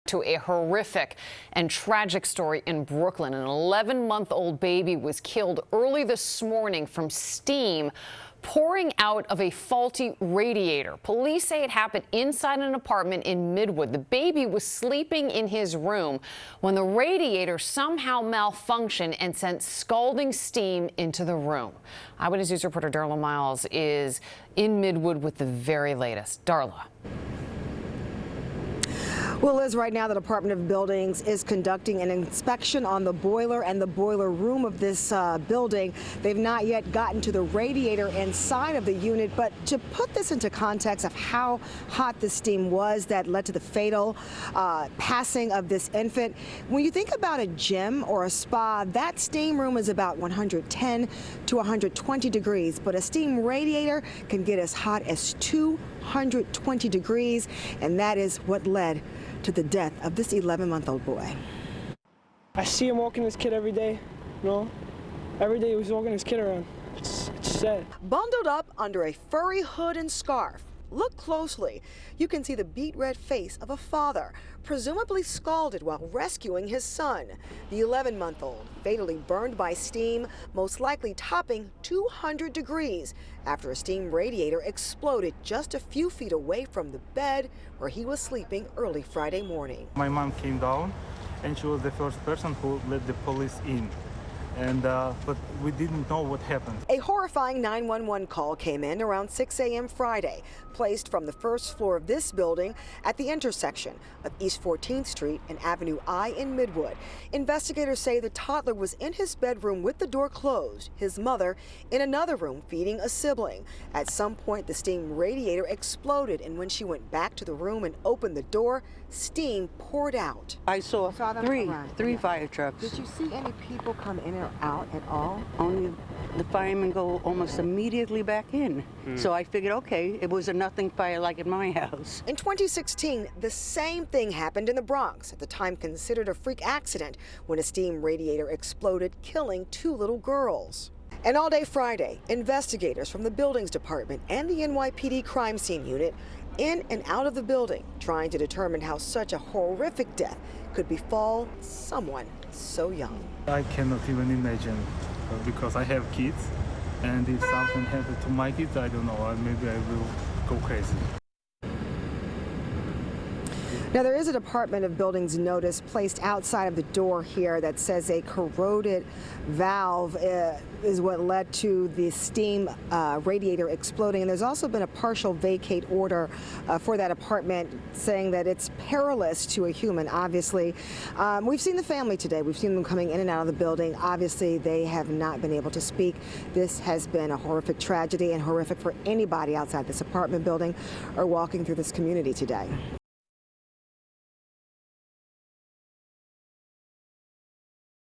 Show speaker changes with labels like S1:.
S1: To a horrific and tragic story in Brooklyn. An 11-month-old baby was killed early this morning from steam pouring out of a faulty radiator. Police say it happened inside an apartment in Midwood. The baby was sleeping in his room when the radiator somehow malfunctioned and sent scalding steam into the room. Eyewitness News reporter Darla Miles is in Midwood with the very latest. Darla.
S2: Well, Liz, right now the Department of Buildings is conducting an inspection on the boiler and the boiler room of this building. They've not yet gotten to the radiator inside of the unit, but to put this into context of how hot the steam was that led to the fatal passing of this infant, when you think about a gym or a spa, that steam room is about 110 to 120 degrees, but a steam radiator can get as hot as 220 degrees, and that is what led to the death of this 11-month-old boy.
S3: I see him walking his kid every day, you know? Every day he was walking his kid around. It's sad.
S2: Bundled up under a furry hood and scarf. Look closely. You can see the beet red face of a father, presumably scalded while rescuing his son. The 11-month-old fatally burned by steam, most likely topping 200 degrees after a steam radiator exploded just a few feet away from the bed where he was sleeping early Friday morning.
S4: My mom came down and she was the first person who let the police in. But we didn't know what happened.
S2: A horrifying 911 call came in around 6 a.m. Friday, placed from the first floor of this building at the intersection of East 14th Street and Avenue I in Midwood. Investigators say the toddler was in his bedroom with the door closed, his mother in another room feeding a sibling. At some point, the steam radiator exploded, and when she went back to the room and opened the door, steam poured out.
S5: I saw three fire trucks.
S2: Did you see any people come in or out at all?
S5: Only the firemen go almost immediately back in. So I figured, okay, it was a nothing fire like at my house.
S2: In 2016, the same thing happened in the Bronx, at the time considered a freak accident, when a steam radiator exploded, killing 2 little girls. And all day Friday, investigators from the Buildings Department and the NYPD Crime Scene Unit in and out of the building, trying to determine how such a horrific death could befall someone so young.
S4: I cannot even imagine because I have kids, and if something happened to my kids, I don't know, maybe I will go crazy.
S2: Now, there is a Department of Buildings notice placed outside of the door here that says a corroded valve is what led to the steam radiator exploding. And there's also been a partial vacate order for that apartment, saying that it's perilous to a human, obviously. We've seen the family today. We've seen them coming in and out of the building. Obviously, they have not been able to speak. This has been a horrific tragedy and horrific for anybody outside this apartment building or walking through this community today.